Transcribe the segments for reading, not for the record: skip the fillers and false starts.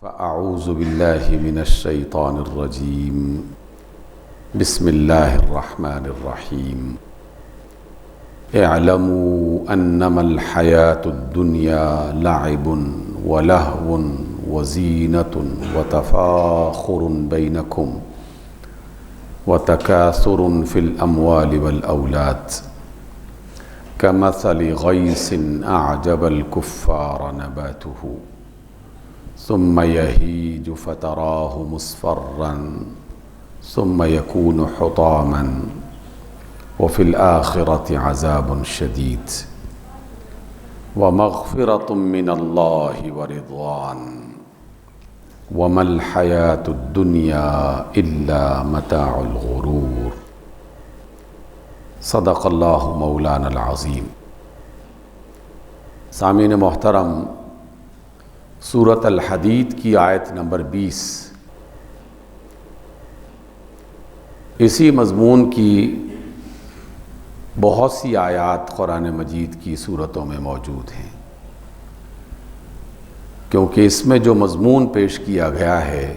فأعوذ بالله من الشيطان الرجيم بسم الله الرحمن الرحيم اعلموا أنما الحياة الدنيا لعب ولهو وزينة وتفاخر بينكم وتكاثر في الأموال والأولاد كمثل غيث أعجب الكفار نباته ثم يهيج فتراه مصفرا ثم يكون حطاما وفي الآخرة عذاب شديد ومغفرة من الله ورضوان وما الحياة الدنيا إلا متاع الغرور صدق اللہ مولانا العظیم۔ سامعین محترم، سورۃ الحدید کی آیت نمبر 20 اسی مضمون کی بہت سی آیات قرآن مجید کی صورتوں میں موجود ہیں، کیونکہ اس میں جو مضمون پیش کیا گیا ہے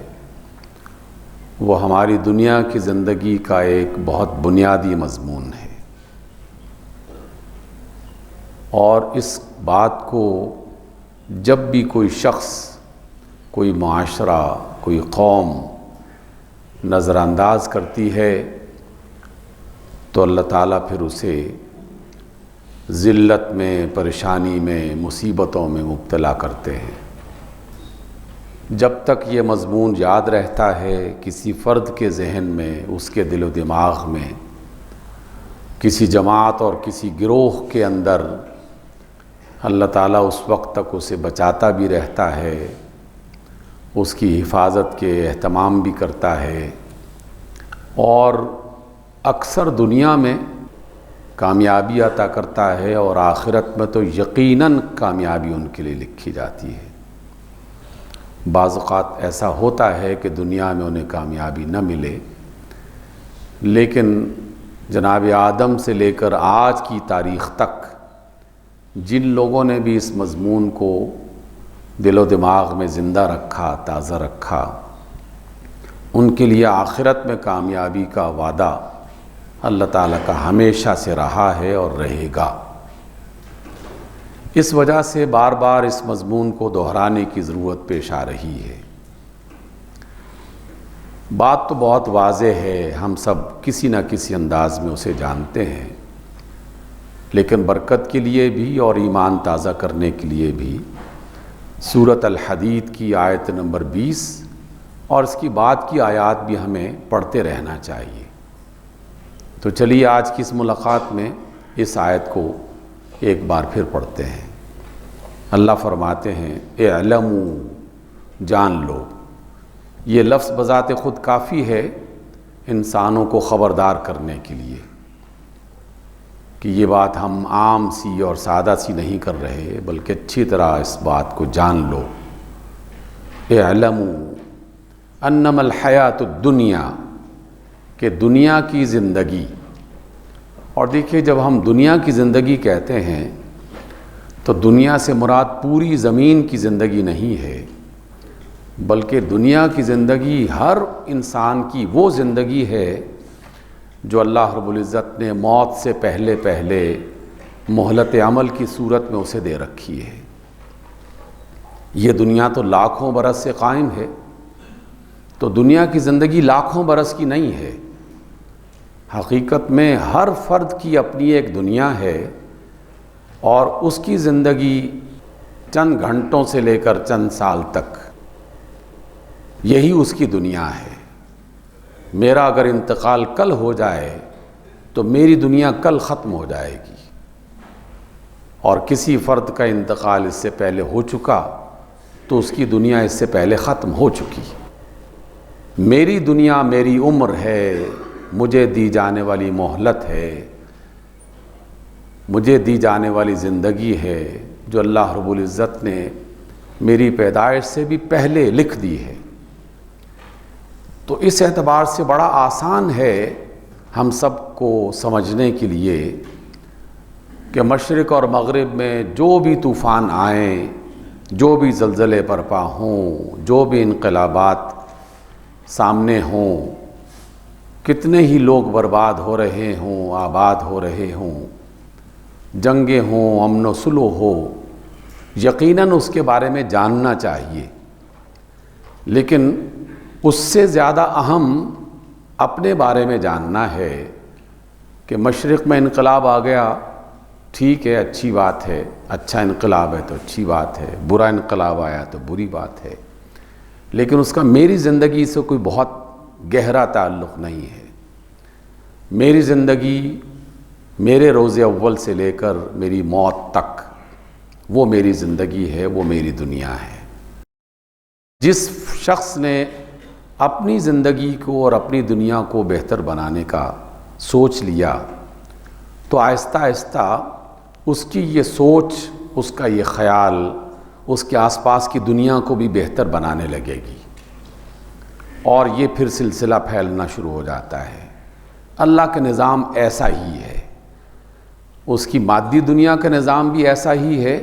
وہ ہماری دنیا کی زندگی کا ایک بہت بنیادی مضمون ہے، اور اس بات کو جب بھی کوئی شخص، کوئی معاشرہ، کوئی قوم نظر انداز کرتی ہے تو اللہ تعالیٰ پھر اسے ذلت میں، پریشانی میں، مصیبتوں میں مبتلا کرتے ہیں۔ جب تک یہ مضمون یاد رہتا ہے کسی فرد کے ذہن میں، اس کے دل و دماغ میں، کسی جماعت اور کسی گروہ کے اندر، اللہ تعالیٰ اس وقت تک اسے بچاتا بھی رہتا ہے، اس کی حفاظت کے اہتمام بھی کرتا ہے، اور اکثر دنیا میں کامیابی عطا کرتا ہے، اور آخرت میں تو یقیناً کامیابی ان کے لیے لکھی جاتی ہے۔ بعض اوقات ایسا ہوتا ہے کہ دنیا میں انہیں کامیابی نہ ملے، لیکن جناب آدم سے لے کر آج کی تاریخ تک جن لوگوں نے بھی اس مضمون کو دل و دماغ میں زندہ رکھا، تازہ رکھا، ان کے لیے آخرت میں کامیابی کا وعدہ اللہ تعالیٰ کا ہمیشہ سے رہا ہے اور رہے گا۔ اس وجہ سے بار بار اس مضمون کو دہرانے کی ضرورت پیش آ رہی ہے۔ بات تو بہت واضح ہے، ہم سب کسی نہ کسی انداز میں اسے جانتے ہیں، لیکن برکت کے لیے بھی اور ایمان تازہ کرنے کے لیے بھی سورۃ الحدید کی آیت نمبر 20 اور اس کی بعد کی آیات بھی ہمیں پڑھتے رہنا چاہیے۔ تو چلیے آج کی اس ملاقات میں اس آیت کو ایک بار پھر پڑھتے ہیں۔ اللہ فرماتے ہیں اعلموا، جان لو۔ یہ لفظ بذات خود کافی ہے انسانوں کو خبردار کرنے کے لیے کہ یہ بات ہم عام سی اور سادہ سی نہیں کر رہے، بلکہ اچھی طرح اس بات کو جان لو۔ اعلموا انما الحیات الدنیا، کہ دنیا کی زندگی۔ اور دیکھیے، جب ہم دنیا کی زندگی کہتے ہیں تو دنیا سے مراد پوری زمین کی زندگی نہیں ہے، بلکہ دنیا کی زندگی ہر انسان کی وہ زندگی ہے جو اللہ رب العزت نے موت سے پہلے مہلت عمل کی صورت میں اسے دے رکھی ہے۔ یہ دنیا تو لاکھوں برس سے قائم ہے، تو دنیا کی زندگی لاکھوں برس کی نہیں ہے۔ حقیقت میں ہر فرد کی اپنی ایک دنیا ہے، اور اس کی زندگی چند گھنٹوں سے لے کر چند سال تک یہی اس کی دنیا ہے۔ میرا اگر انتقال کل ہو جائے تو میری دنیا کل ختم ہو جائے گی، اور کسی فرد کا انتقال اس سے پہلے ہو چکا تو اس کی دنیا اس سے پہلے ختم ہو چکی۔ میری دنیا میری عمر ہے، مجھے دی جانے والی مہلت ہے، مجھے دی جانے والی زندگی ہے جو اللہ رب العزت نے میری پیدائش سے بھی پہلے لکھ دی ہے۔ تو اس اعتبار سے بڑا آسان ہے ہم سب کو سمجھنے کے لیے کہ مشرق اور مغرب میں جو بھی طوفان آئیں، جو بھی زلزلے برپا ہوں، جو بھی انقلابات سامنے ہوں، کتنے ہی لوگ برباد ہو رہے ہوں، آباد ہو رہے ہوں، جنگیں ہوں، امن و صلح ہو، یقیناً اس کے بارے میں جاننا چاہیے، لیکن اس سے زیادہ اہم اپنے بارے میں جاننا ہے کہ مشرق میں انقلاب آ گیا، ٹھیک ہے، اچھی بات ہے، اچھا انقلاب ہے تو اچھی بات ہے، برا انقلاب آیا تو بری بات ہے، لیکن اس کا میری زندگی سے کوئی بہت گہرا تعلق نہیں ہے۔ میری زندگی میرے روز اول سے لے کر میری موت تک وہ میری زندگی ہے، وہ میری دنیا ہے۔ جس شخص نے اپنی زندگی کو اور اپنی دنیا کو بہتر بنانے کا سوچ لیا تو آہستہ آہستہ اس کی یہ سوچ، اس کا یہ خیال اس کے آس پاس کی دنیا کو بھی بہتر بنانے لگے گی، اور یہ پھر سلسلہ پھیلنا شروع ہو جاتا ہے۔ اللہ کا نظام ایسا ہی ہے، اس کی مادی دنیا کا نظام بھی ایسا ہی ہے،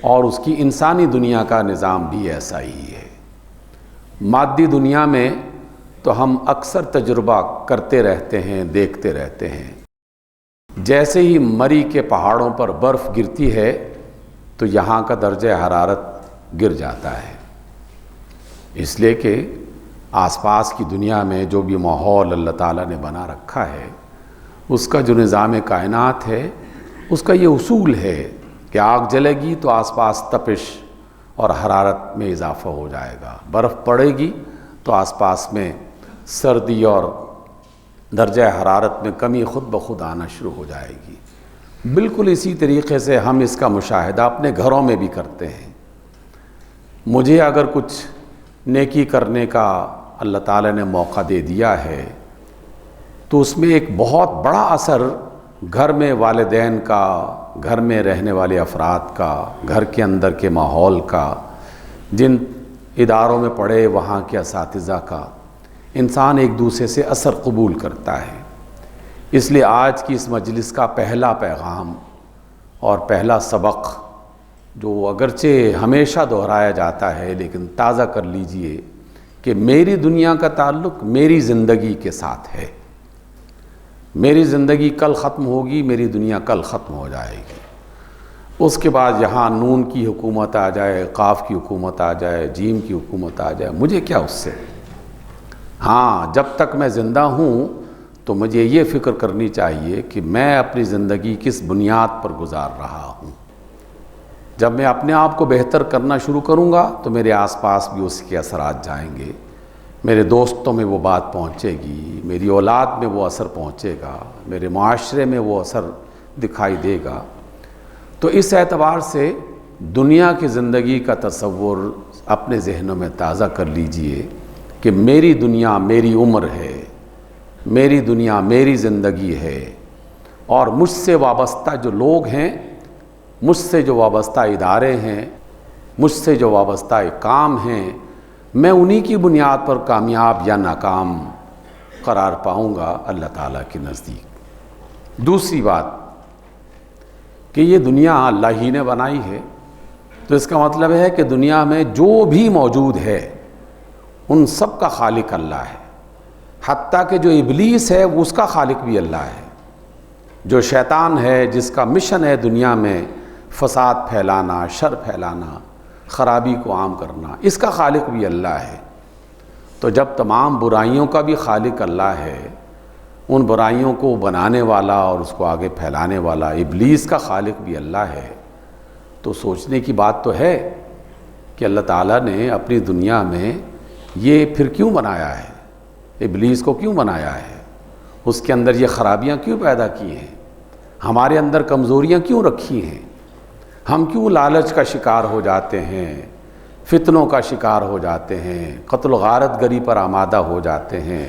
اور اس کی انسانی دنیا کا نظام بھی ایسا ہی ہے۔ مادی دنیا میں تو ہم اکثر تجربہ کرتے رہتے ہیں، دیکھتے رہتے ہیں۔ جیسے ہی مری کے پہاڑوں پر برف گرتی ہے تو یہاں کا درجہ حرارت گر جاتا ہے، اس لیے کہ آس پاس کی دنیا میں جو بھی ماحول اللہ تعالیٰ نے بنا رکھا ہے، اس کا جو نظام کائنات ہے، اس کا یہ اصول ہے کہ آگ جلے گی تو آس پاس تپش اور حرارت میں اضافہ ہو جائے گا، برف پڑے گی تو آس پاس میں سردی اور درجہ حرارت میں کمی خود بخود آنا شروع ہو جائے گی۔ بالکل اسی طریقے سے ہم اس کا مشاہدہ اپنے گھروں میں بھی کرتے ہیں۔ مجھے اگر کچھ نیکی کرنے کا اللہ تعالیٰ نے موقع دے دیا ہے تو اس میں ایک بہت بڑا اثر گھر میں والدین کا، گھر میں رہنے والے افراد کا، گھر کے اندر کے ماحول کا، جن اداروں میں پڑھے وہاں کے اساتذہ کا، انسان ایک دوسرے سے اثر قبول کرتا ہے۔ اس لیے آج کی اس مجلس کا پہلا پیغام اور پہلا سبق، جو اگرچہ ہمیشہ دہرایا جاتا ہے لیکن تازہ کر لیجئے، کہ میری دنیا کا تعلق میری زندگی کے ساتھ ہے۔ میری زندگی کل ختم ہوگی، میری دنیا کل ختم ہو جائے گی۔ اس کے بعد یہاں نون کی حکومت آ جائے، قاف کی حکومت آ جائے، جیم کی حکومت آ جائے، مجھے کیا اس سے؟ ہاں، جب تک میں زندہ ہوں تو مجھے یہ فکر کرنی چاہیے کہ میں اپنی زندگی کس بنیاد پر گزار رہا ہوں۔ جب میں اپنے آپ کو بہتر کرنا شروع کروں گا تو میرے آس پاس بھی اس کے اثرات جائیں گے، میرے دوستوں میں وہ بات پہنچے گی، میری اولاد میں وہ اثر پہنچے گا، میرے معاشرے میں وہ اثر دکھائی دے گا۔ تو اس اعتبار سے دنیا کی زندگی کا تصور اپنے ذہنوں میں تازہ کر لیجئے کہ میری دنیا میری عمر ہے، میری دنیا میری زندگی ہے، اور مجھ سے وابستہ جو لوگ ہیں، مجھ سے جو وابستہ ادارے ہیں، مجھ سے جو وابستہ کام ہیں، میں انہی کی بنیاد پر کامیاب یا ناکام قرار پاؤں گا اللہ تعالیٰ کے نزدیک۔ دوسری بات کہ یہ دنیا اللہ ہی نے بنائی ہے، تو اس کا مطلب ہے کہ دنیا میں جو بھی موجود ہے ان سب کا خالق اللہ ہے، حتیٰ کہ جو ابلیس ہے اس کا خالق بھی اللہ ہے۔ جو شیطان ہے، جس کا مشن ہے دنیا میں فساد پھیلانا، شر پھیلانا، خرابی کو عام کرنا، اس کا خالق بھی اللہ ہے۔ تو جب تمام برائیوں کا بھی خالق اللہ ہے، ان برائیوں کو بنانے والا اور اس کو آگے پھیلانے والا ابلیس کا خالق بھی اللہ ہے، تو سوچنے کی بات تو ہے کہ اللہ تعالیٰ نے اپنی دنیا میں یہ پھر کیوں بنایا ہے، ابلیس کو کیوں بنایا ہے، اس کے اندر یہ خرابیاں کیوں پیدا کی ہیں، ہمارے اندر کمزوریاں کیوں رکھی ہیں، ہم کیوں لالچ کا شکار ہو جاتے ہیں، فتنوں کا شکار ہو جاتے ہیں، قتل و غارت گری پر آمادہ ہو جاتے ہیں،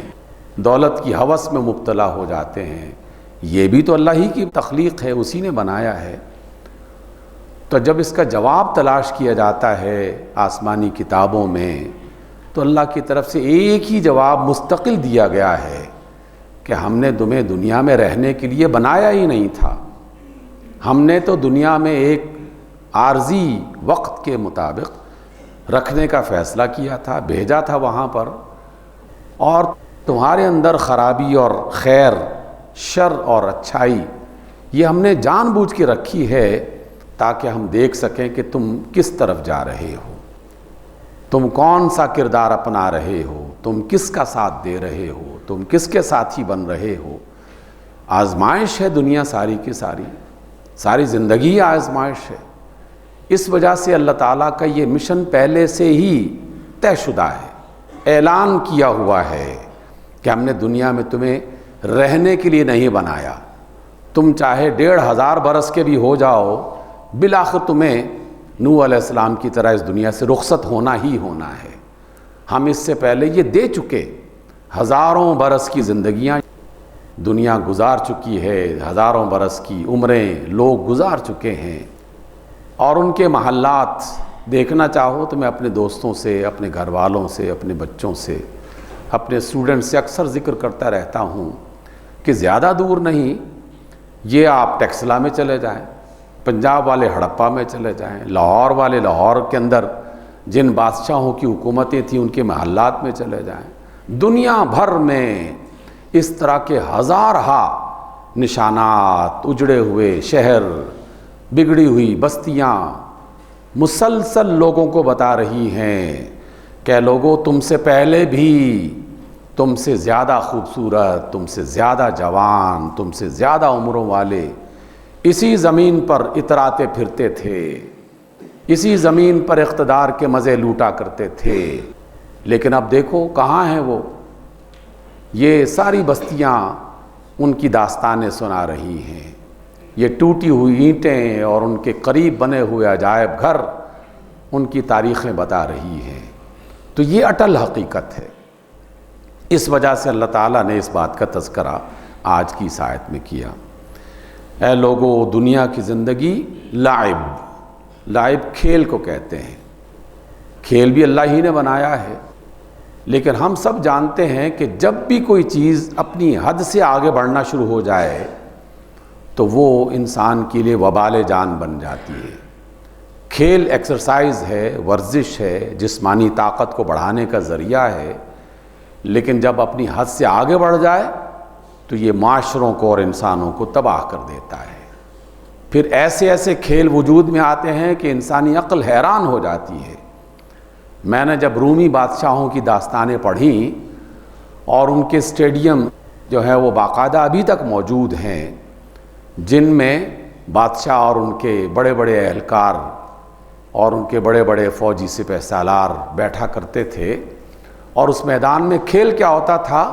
دولت کی ہوس میں مبتلا ہو جاتے ہیں۔ یہ بھی تو اللہ ہی کی تخلیق ہے، اسی نے بنایا ہے۔ تو جب اس کا جواب تلاش کیا جاتا ہے آسمانی کتابوں میں، تو اللہ کی طرف سے ایک ہی جواب مستقل دیا گیا ہے کہ ہم نے تمہیں دنیا میں رہنے کے لیے بنایا ہی نہیں تھا، ہم نے تو دنیا میں ایک عارضی وقت کے مطابق رکھنے کا فیصلہ کیا تھا، بھیجا تھا وہاں پر، اور تمہارے اندر خرابی اور خیر، شر اور اچھائی یہ ہم نے جان بوجھ کے رکھی ہے تاکہ ہم دیکھ سکیں کہ تم کس طرف جا رہے ہو، تم کون سا کردار اپنا رہے ہو، تم کس کا ساتھ دے رہے ہو، تم کس کے ساتھی بن رہے ہو۔ آزمائش ہے دنیا ساری کی ساری زندگی آزمائش ہے۔ اس وجہ سے اللہ تعالیٰ کا یہ مشن پہلے سے ہی طے شدہ ہے، اعلان کیا ہوا ہے کہ ہم نے دنیا میں تمہیں رہنے کے لیے نہیں بنایا، تم چاہے 1500 برس کے بھی ہو جاؤ، بالآخر تمہیں نوح علیہ السلام کی طرح اس دنیا سے رخصت ہونا ہی ہونا ہے۔ ہم اس سے پہلے یہ دے چکے، ہزاروں برس کی زندگیاں دنیا گزار چکی ہے، ہزاروں برس کی عمریں لوگ گزار چکے ہیں، اور ان کے محلات دیکھنا چاہو تو میں اپنے دوستوں سے، اپنے گھر والوں سے، اپنے بچوں سے، اپنے اسٹوڈنٹ سے اکثر ذکر کرتا رہتا ہوں کہ زیادہ دور نہیں، یہ آپ ٹیکسلا میں چلے جائیں، پنجاب والے ہڑپا میں چلے جائیں، لاہور والے لاہور کے اندر جن بادشاہوں کی حکومتیں تھیں ان کے محلات میں چلے جائیں، دنیا بھر میں اس طرح کے ہزارہا نشانات، اجڑے ہوئے شہر، بگڑی ہوئی بستیاں مسلسل لوگوں کو بتا رہی ہیں کہ لوگوں تم سے پہلے بھی تم سے زیادہ خوبصورت، تم سے زیادہ جوان، تم سے زیادہ عمروں والے اسی زمین پر اتراتے پھرتے تھے، اسی زمین پر اقتدار کے مزے لوٹا کرتے تھے، لیکن اب دیکھو کہاں ہیں وہ۔ یہ ساری بستیاں ان کی داستانیں سنا رہی ہیں، یہ ٹوٹی ہوئی اینٹیں اور ان کے قریب بنے ہوئے عجائب گھر ان کی تاریخیں بتا رہی ہیں۔ تو یہ اٹل حقیقت ہے۔ اس وجہ سے اللہ تعالیٰ نے اس بات کا تذکرہ آج کی اس آیت میں کیا۔ اے لوگو، دنیا کی زندگی لعب کھیل کو کہتے ہیں، کھیل بھی اللہ ہی نے بنایا ہے، لیکن ہم سب جانتے ہیں کہ جب بھی کوئی چیز اپنی حد سے آگے بڑھنا شروع ہو جائے تو وہ انسان کے لیے وبال جان بن جاتی ہے۔ کھیل ایکسرسائز ہے، ورزش ہے، جسمانی طاقت کو بڑھانے کا ذریعہ ہے، لیکن جب اپنی حد سے آگے بڑھ جائے تو یہ معاشروں کو اور انسانوں کو تباہ کر دیتا ہے۔ پھر ایسے ایسے کھیل وجود میں آتے ہیں کہ انسانی عقل حیران ہو جاتی ہے۔ میں نے جب رومی بادشاہوں کی داستانیں پڑھیں اور ان کے اسٹیڈیم جو ہے وہ باقاعدہ ابھی تک موجود ہیں، جن میں بادشاہ اور ان کے بڑے بڑے اہلکار اور ان کے بڑے بڑے فوجی سپہ سالار بیٹھا کرتے تھے، اور اس میدان میں کھیل کیا ہوتا تھا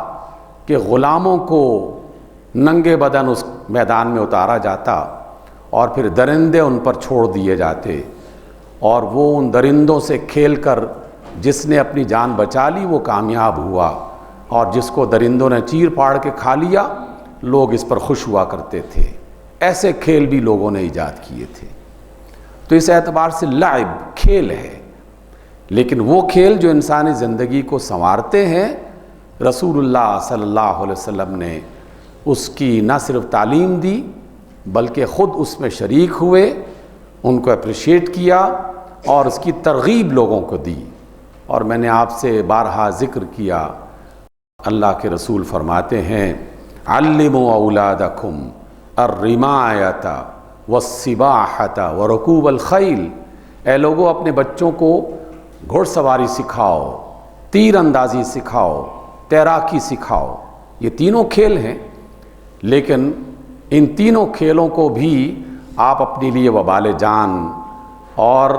کہ غلاموں کو ننگے بدن اس میدان میں اتارا جاتا اور پھر درندے ان پر چھوڑ دیے جاتے، اور وہ ان درندوں سے کھیل کر جس نے اپنی جان بچا لی وہ کامیاب ہوا، اور جس کو درندوں نے چیر پاڑ کے کھا لیا لوگ اس پر خوش ہوا کرتے تھے۔ ایسے کھیل بھی لوگوں نے ایجاد کیے تھے۔ تو اس اعتبار سے لعب کھیل ہے، لیکن وہ کھیل جو انسانی زندگی کو سنوارتے ہیں، رسول اللہ صلی اللہ علیہ وسلم نے اس کی نہ صرف تعلیم دی بلکہ خود اس میں شریک ہوئے، ان کو اپریشیٹ کیا اور اس کی ترغیب لوگوں کو دی۔ اور میں نے آپ سے بارہا ذکر کیا، اللہ کے رسول فرماتے ہیں علموا اولادکم الرمایۃ والسباحۃ ورکوب الخیل، اے لوگوں اپنے بچوں کو گھڑ سواری سکھاؤ، تیر اندازی سکھاؤ، تیراکی سکھاؤ۔ یہ تینوں کھیل ہیں، لیکن ان تینوں کھیلوں کو بھی آپ اپنے لیے وبال جان اور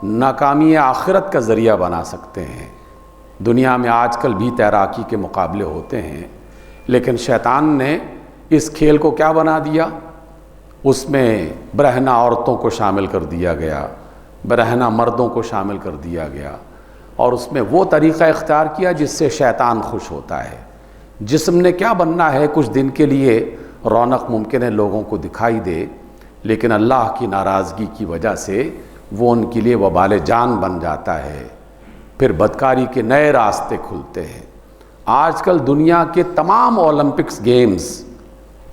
ناکامی آخرت کا ذریعہ بنا سکتے ہیں۔ دنیا میں آج کل بھی تیراکی کے مقابلے ہوتے ہیں، لیکن شیطان نے اس کھیل کو کیا بنا دیا؟ اس میں برہنہ عورتوں کو شامل کر دیا گیا، برہنہ مردوں کو شامل کر دیا گیا، اور اس میں وہ طریقہ اختیار کیا جس سے شیطان خوش ہوتا ہے۔ جسم نے کیا بننا ہے، کچھ دن کے لیے رونق ممکن ہے لوگوں کو دکھائی دے، لیکن اللہ کی ناراضگی کی وجہ سے وہ ان کے لیے وبال جان بن جاتا ہے۔ پھر بدکاری کے نئے راستے کھلتے ہیں۔ آج کل دنیا کے تمام اولمپکس گیمز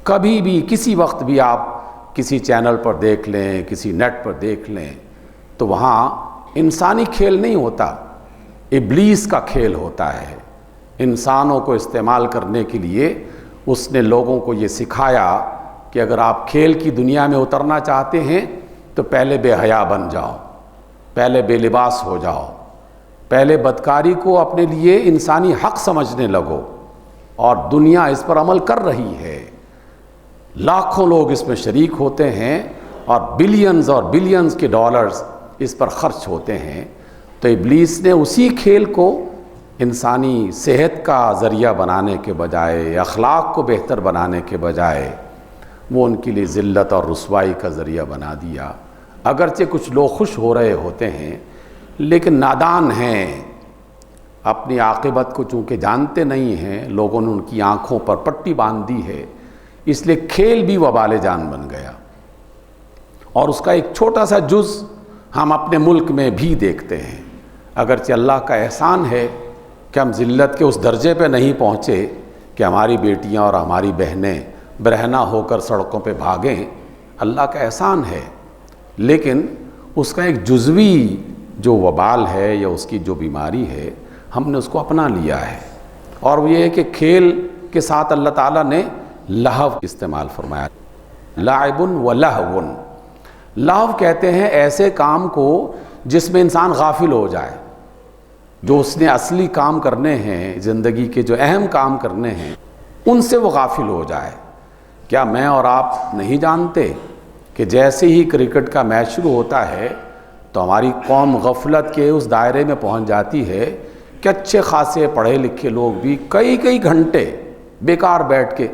کبھی بھی کسی وقت بھی آپ کسی چینل پر دیکھ لیں، کسی نیٹ پر دیکھ لیں، تو وہاں انسانی کھیل نہیں ہوتا، ابلیس کا کھیل ہوتا ہے۔ انسانوں کو استعمال کرنے کے لیے اس نے لوگوں کو یہ سکھایا کہ اگر آپ کھیل کی دنیا میں اترنا چاہتے ہیں تو پہلے بے حیا بن جاؤ، پہلے بے لباس ہو جاؤ، پہلے بدکاری کو اپنے لیے انسانی حق سمجھنے لگو، اور دنیا اس پر عمل کر رہی ہے، لاکھوں لوگ اس میں شریک ہوتے ہیں اور بلینز کے ڈالرز اس پر خرچ ہوتے ہیں۔ تو ابلیس نے اسی کھیل کو انسانی صحت کا ذریعہ بنانے کے بجائے، اخلاق کو بہتر بنانے کے بجائے، وہ ان کے لیے ذلت اور رسوائی کا ذریعہ بنا دیا۔ اگرچہ کچھ لوگ خوش ہو رہے ہوتے ہیں لیکن نادان ہیں، اپنی عاقبت کو چونکہ جانتے نہیں ہیں، لوگوں نے ان کی آنکھوں پر پٹی باندھ دی ہے، اس لیے کھیل بھی وبال جان بن گیا۔ اور اس کا ایک چھوٹا سا جز ہم اپنے ملک میں بھی دیکھتے ہیں۔ اگرچہ اللہ کا احسان ہے کہ ہم ذلت کے اس درجے پہ نہیں پہنچے کہ ہماری بیٹیاں اور ہماری بہنیں برہنہ ہو کر سڑکوں پہ بھاگیں، اللہ کا احسان ہے، لیکن اس کا ایک جزوی جو وبال ہے یا اس کی جو بیماری ہے، ہم نے اس کو اپنا لیا ہے۔ اور وہ یہ ہے کہ کھیل کے ساتھ اللہ تعالیٰ نے لہو استعمال فرمایا، لعب و لہو۔ لہو کہتے ہیں ایسے کام کو جس میں انسان غافل ہو جائے، جو اس نے اصلی کام کرنے ہیں، زندگی کے جو اہم کام کرنے ہیں ان سے وہ غافل ہو جائے۔ کیا میں اور آپ نہیں جانتے کہ جیسے ہی کرکٹ کا میچ شروع ہوتا ہے تو ہماری قوم غفلت کے اس دائرے میں پہنچ جاتی ہے کہ اچھے خاصے پڑھے لکھے لوگ بھی کئی گھنٹے بیکار بیٹھ کے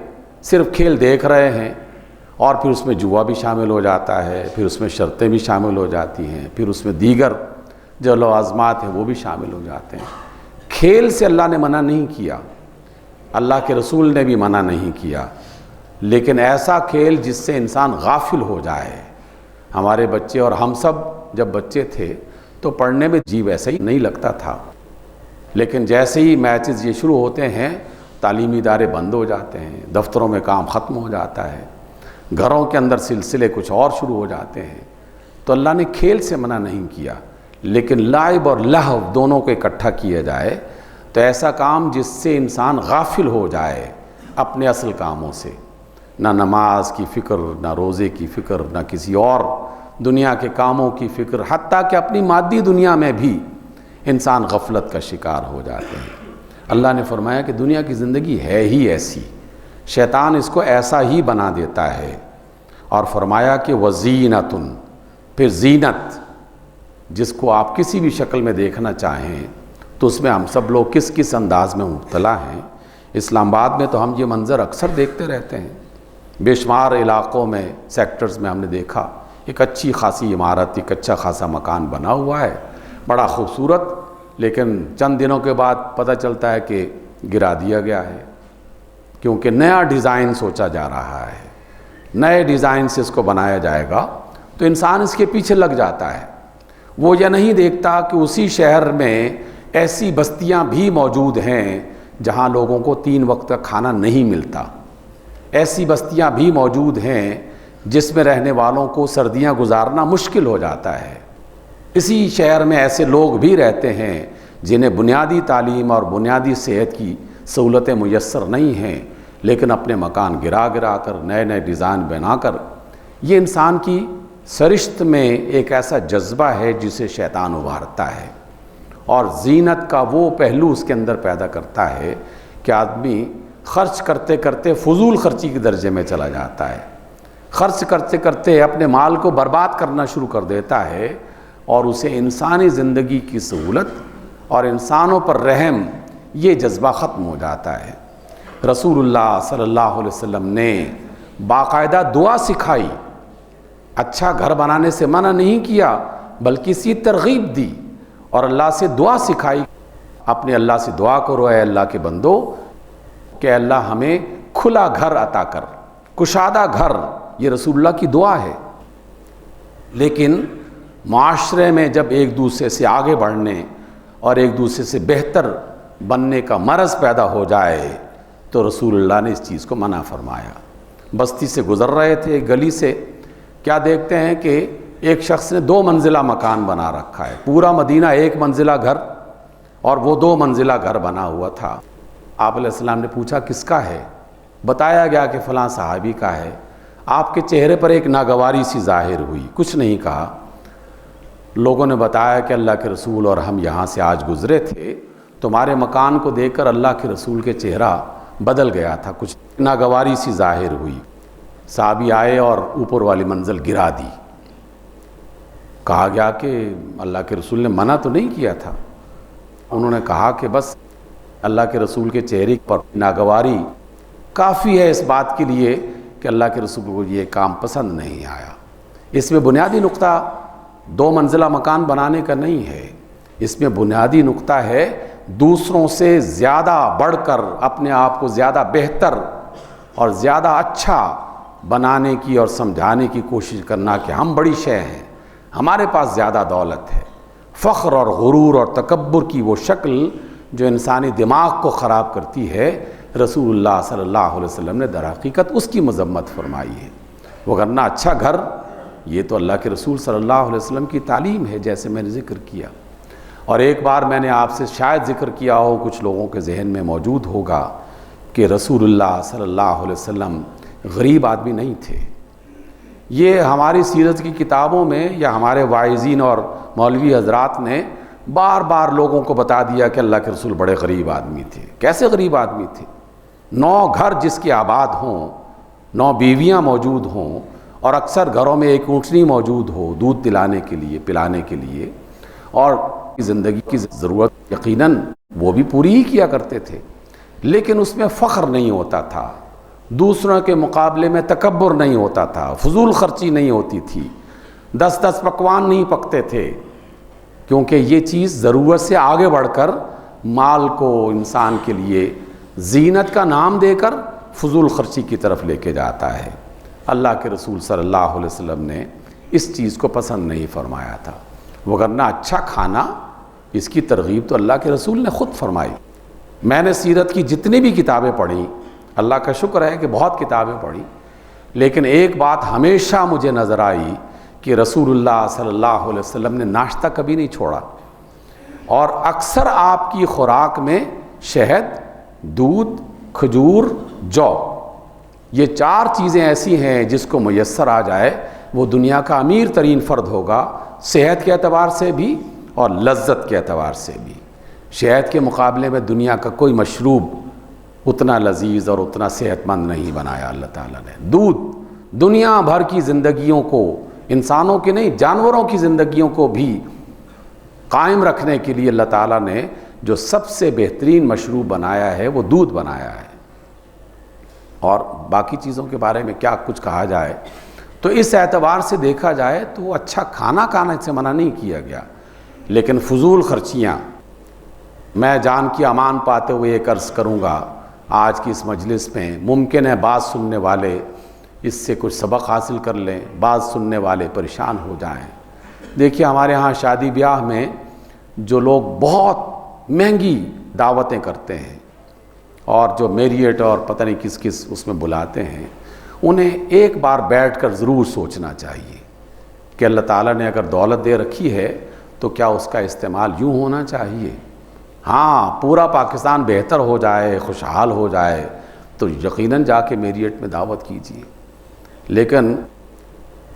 صرف کھیل دیکھ رہے ہیں، اور پھر اس میں جوا بھی شامل ہو جاتا ہے، پھر اس میں شرطیں بھی شامل ہو جاتی ہیں، پھر اس میں دیگر جو لوازمات ہیں وہ بھی شامل ہو جاتے ہیں۔ کھیل سے اللہ نے منع نہیں کیا، اللہ کے رسول نے بھی منع نہیں کیا، لیکن ایسا کھیل جس سے انسان غافل ہو جائے۔ ہمارے بچے اور ہم سب جب بچے تھے تو پڑھنے میں جی ویسا ہی نہیں لگتا تھا، لیکن جیسے ہی میچز یہ شروع ہوتے ہیں تعلیمی ادارے بند ہو جاتے ہیں، دفتروں میں کام ختم ہو جاتا ہے، گھروں کے اندر سلسلے کچھ اور شروع ہو جاتے ہیں۔ تو اللہ نے کھیل سے منع نہیں کیا، لیکن لعب اور لہو دونوں کو اکٹھا کیا جائے تو ایسا کام جس سے انسان غافل ہو جائے اپنے اصل کاموں سے، نہ نماز کی فکر، نہ روزے کی فکر، نہ کسی اور دنیا کے کاموں کی فکر، حتیٰ کہ اپنی مادی دنیا میں بھی انسان غفلت کا شکار ہو جاتے ہیں۔ اللہ نے فرمایا کہ دنیا کی زندگی ہے ہی ایسی، شیطان اس کو ایسا ہی بنا دیتا ہے، اور فرمایا کہ وزینۃ، پھر زینت جس کو آپ کسی بھی شکل میں دیکھنا چاہیں تو اس میں ہم سب لوگ کس کس انداز میں مبتلا ہیں۔ اسلام آباد میں تو ہم یہ منظر اکثر دیکھتے رہتے ہیں، بے شمار علاقوں میں، سیکٹرز میں ہم نے دیکھا ایک اچھی خاصی عمارت، ایک اچھا خاصا مکان بنا ہوا ہے، بڑا خوبصورت، لیکن چند دنوں کے بعد پتہ چلتا ہے کہ گرا دیا گیا ہے، کیونکہ نیا ڈیزائن سوچا جا رہا ہے، نئے ڈیزائن سے اس کو بنایا جائے گا، تو انسان اس کے پیچھے لگ جاتا ہے۔ وہ یہ نہیں دیکھتا کہ اسی شہر میں ایسی بستیاں بھی موجود ہیں جہاں لوگوں کو 3 وقت کا کھانا نہیں ملتا، ایسی بستیاں بھی موجود ہیں جس میں رہنے والوں کو سردیاں گزارنا مشکل ہو جاتا ہے، اسی شہر میں ایسے لوگ بھی رہتے ہیں جنہیں بنیادی تعلیم اور بنیادی صحت کی سہولتیں میسر نہیں ہیں، لیکن اپنے مکان گرا کر نئے ڈیزائن بنا کر، یہ انسان کی سرشت میں ایک ایسا جذبہ ہے جسے شیطان ابھارتا ہے، اور زینت کا وہ پہلو اس کے اندر پیدا کرتا ہے کہ آدمی خرچ کرتے کرتے فضول خرچی کے درجے میں چلا جاتا ہے، خرچ کرتے کرتے اپنے مال کو برباد کرنا شروع کر دیتا ہے، اور اسے انسانی زندگی کی سہولت اور انسانوں پر رحم، یہ جذبہ ختم ہو جاتا ہے۔ رسول اللہ صلی اللہ علیہ وسلم نے باقاعدہ دعا سکھائی، اچھا گھر بنانے سے منع نہیں کیا بلکہ اسی ترغیب دی، اور اللہ سے دعا سکھائی، اپنے اللہ سے دعا کرو اے اللہ کے بندو کہ اللہ ہمیں کھلا گھر عطا کر، کشادہ گھر، یہ رسول اللہ کی دعا ہے۔ لیکن معاشرے میں جب ایک دوسرے سے آگے بڑھنے اور ایک دوسرے سے بہتر بننے کا مرض پیدا ہو جائے تو رسول اللہ نے اس چیز کو منع فرمایا۔ بستی سے گزر رہے تھے، گلی سے، کیا دیکھتے ہیں کہ ایک شخص نے 2 منزلہ مکان بنا رکھا ہے، پورا مدینہ 1 منزلہ گھر اور وہ 2 منزلہ گھر بنا ہوا تھا۔ آپ علیہ السلام نے پوچھا کس کا ہے؟ بتایا گیا کہ فلاں صحابی کا ہے۔ آپ کے چہرے پر ایک ناگواری سی ظاہر ہوئی، کچھ نہیں کہا۔ لوگوں نے بتایا کہ اللہ کے رسول اور ہم یہاں سے آج گزرے تھے، تمہارے مکان کو دیکھ کر اللہ کے رسول کے چہرہ بدل گیا تھا، کچھ ناگواری سی ظاہر ہوئی۔ صحابی آئے اور اوپر والی منزل گرا دی۔ کہا گیا کہ اللہ کے رسول نے منع تو نہیں کیا تھا۔ انہوں نے کہا کہ بس اللہ کے رسول کے چہرے پر ناگواری کافی ہے اس بات کے لیے کہ اللہ کے رسول کو یہ کام پسند نہیں آیا۔ اس میں بنیادی نقطہ 2 منزلہ مکان بنانے کا نہیں ہے، اس میں بنیادی نقطہ ہے دوسروں سے زیادہ بڑھ کر اپنے آپ کو زیادہ بہتر اور زیادہ اچھا بنانے کی اور سمجھانے کی کوشش کرنا کہ ہم بڑی شے ہیں، ہمارے پاس زیادہ دولت ہے۔ فخر اور غرور اور تکبر کی وہ شکل جو انسانی دماغ کو خراب کرتی ہے، رسول اللہ صلی اللہ علیہ وسلم نے در حقیقت اس کی مذمت فرمائی ہے۔ وگرنہ اچھا گھر یہ تو اللہ کے رسول صلی اللہ علیہ وسلم کی تعلیم ہے، جیسے میں نے ذکر کیا۔ اور ایک بار میں نے آپ سے شاید ذکر کیا ہو، کچھ لوگوں کے ذہن میں موجود ہوگا کہ رسول اللہ صلی اللہ علیہ وسلم غریب آدمی نہیں تھے۔ یہ ہماری سیرت کی کتابوں میں یا ہمارے واعظین اور مولوی حضرات نے بار بار لوگوں کو بتا دیا کہ اللہ کے رسول بڑے غریب آدمی تھے۔ کیسے غریب آدمی تھے؟ 9 گھر جس کے آباد ہوں، 9 بیویاں موجود ہوں، اور اکثر گھروں میں ایک اونٹنی موجود ہو دودھ دلانے کے لیے، پلانے کے لیے، اور زندگی کی ضرورت یقیناً وہ بھی پوری ہی کیا کرتے تھے، لیکن اس میں فخر نہیں ہوتا تھا، دوسروں کے مقابلے میں تکبر نہیں ہوتا تھا، فضول خرچی نہیں ہوتی تھی، 10 پکوان نہیں پکتے تھے، کیونکہ یہ چیز ضرورت سے آگے بڑھ کر مال کو انسان کے لیے زینت کا نام دے کر فضول خرچی کی طرف لے کے جاتا ہے۔ اللہ کے رسول صلی اللہ علیہ وسلم نے اس چیز کو پسند نہیں فرمایا تھا، وگرنہ اچھا کھانا اس کی ترغیب تو اللہ کے رسول نے خود فرمائی۔ میں نے سیرت کی جتنی بھی کتابیں پڑھی، اللہ کا شکر ہے کہ بہت کتابیں پڑھی، لیکن ایک بات ہمیشہ مجھے نظر آئی کہ رسول اللہ صلی اللہ علیہ وسلم نے ناشتہ کبھی نہیں چھوڑا، اور اکثر آپ کی خوراک میں شہد، دودھ، کھجور، جو، یہ 4 چیزیں ایسی ہیں جس کو میسر آ جائے وہ دنیا کا امیر ترین فرد ہوگا، صحت کے اعتبار سے بھی اور لذت کے اعتبار سے بھی۔ شہد کے مقابلے میں دنیا کا کوئی مشروب اتنا لذیذ اور اتنا صحت مند نہیں بنایا اللہ تعالیٰ نے۔ دودھ دنیا بھر کی زندگیوں کو، انسانوں کی نہیں جانوروں کی زندگیوں کو بھی قائم رکھنے کے لیے اللہ تعالیٰ نے جو سب سے بہترین مشروب بنایا ہے وہ دودھ بنایا ہے۔ اور باقی چیزوں کے بارے میں کیا کچھ کہا جائے، تو اس اعتبار سے دیکھا جائے تو اچھا کھانا کھانے سے منع نہیں کیا گیا، لیکن فضول خرچیاں، میں جان کی امان پاتے ہوئے یہ عرض کروں گا آج کی اس مجلس میں، ممکن ہے بعض سننے والے اس سے کچھ سبق حاصل کر لیں، بعض سننے والے پریشان ہو جائیں۔ دیکھیے ہمارے ہاں شادی بیاہ میں جو لوگ بہت مہنگی دعوتیں کرتے ہیں اور جو میریٹ اور پتہ نہیں کس کس اس میں بلاتے ہیں، انہیں ایک بار بیٹھ کر ضرور سوچنا چاہیے کہ اللہ تعالیٰ نے اگر دولت دے رکھی ہے تو کیا اس کا استعمال یوں ہونا چاہیے؟ ہاں، پورا پاکستان بہتر ہو جائے، خوشحال ہو جائے تو یقیناً جا کے میریٹ میں دعوت کیجیے، لیکن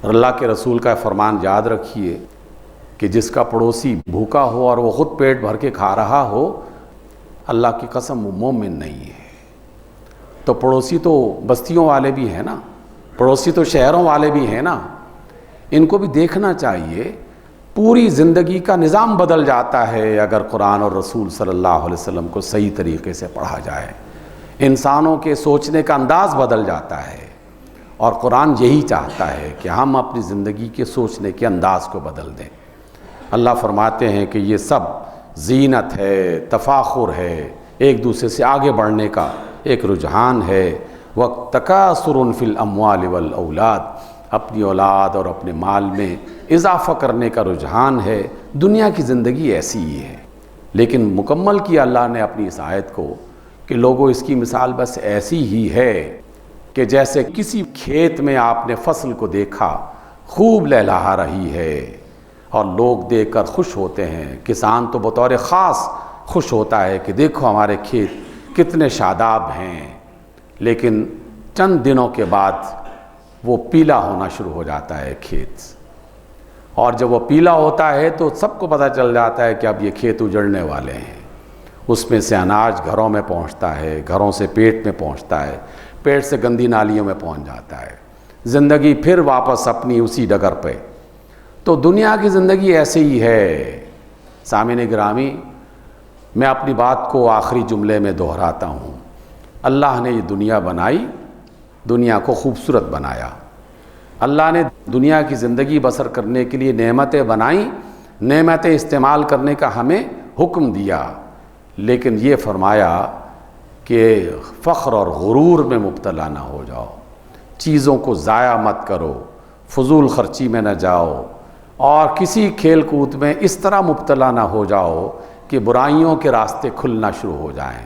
اللہ کے رسول کا فرمان یاد رکھیے کہ جس کا پڑوسی بھوکا ہو اور وہ خود پیٹ بھر کے کھا رہا ہو، اللہ کی قسم وہ مومن نہیں ہے۔ تو پڑوسی تو بستیوں والے بھی ہیں نا، پڑوسی تو شہروں والے بھی ہیں نا، ان کو بھی دیکھنا چاہیے۔ پوری زندگی کا نظام بدل جاتا ہے اگر قرآن اور رسول صلی اللہ علیہ وسلم کو صحیح طریقے سے پڑھا جائے، انسانوں کے سوچنے کا انداز بدل جاتا ہے، اور قرآن یہی چاہتا ہے کہ ہم اپنی زندگی کے سوچنے کے انداز کو بدل دیں۔ اللہ فرماتے ہیں کہ یہ سب زینت ہے، تفاخر ہے، ایک دوسرے سے آگے بڑھنے کا ایک رجحان ہے، وَتَكَاثُرٌ فِي الْأَمْوَالِ وَالْأَوْلَادِ، اپنی اولاد اور اپنے مال میں اضافہ کرنے کا رجحان ہے۔ دنیا کی زندگی ایسی ہی ہے، لیکن مکمل کیا اللہ نے اپنی اس آیت کو کہ لوگوں اس کی مثال بس ایسی ہی ہے کہ جیسے کسی کھیت میں آپ نے فصل کو دیکھا خوب لہلہا رہی ہے اور لوگ دیکھ کر خوش ہوتے ہیں۔ کسان تو بطور خاص خوش ہوتا ہے کہ دیکھو ہمارے کھیت کتنے شاداب ہیں، لیکن چند دنوں کے بعد وہ پیلا ہونا شروع ہو جاتا ہے کھیت، اور جب وہ پیلا ہوتا ہے تو سب کو پتہ چل جاتا ہے کہ اب یہ کھیت اجڑنے والے ہیں۔ اس میں سے اناج گھروں میں پہنچتا ہے، گھروں سے پیٹ میں پہنچتا ہے، پیٹ سے گندی نالیوں میں پہنچ جاتا ہے، زندگی پھر واپس اپنی اسی ڈگر پہ۔ تو دنیا کی زندگی ایسے ہی ہے۔ سامعین گرامی، میں اپنی بات کو آخری جملے میں دہراتا ہوں۔ اللہ نے یہ دنیا بنائی، دنیا کو خوبصورت بنایا۔ اللہ نے دنیا کی زندگی بسر کرنے کے لیے نعمتیں بنائیں، نعمتیں استعمال کرنے کا ہمیں حکم دیا، لیکن یہ فرمایا کہ فخر اور غرور میں مبتلا نہ ہو جاؤ، چیزوں کو ضائع مت کرو، فضول خرچی میں نہ جاؤ، اور کسی کھیل کود میں اس طرح مبتلا نہ ہو جاؤ کہ برائیوں کے راستے کھلنا شروع ہو جائیں۔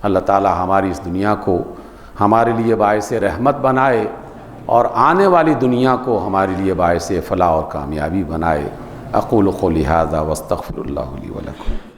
اللہ تعالی ہماری اس دنیا کو ہمارے لیے باعث رحمت بنائے، اور آنے والی دنیا کو ہمارے لیے باعث فلاح اور کامیابی بنائے۔ اقول قولی ھذا واستغفر اللہ لی ولکم۔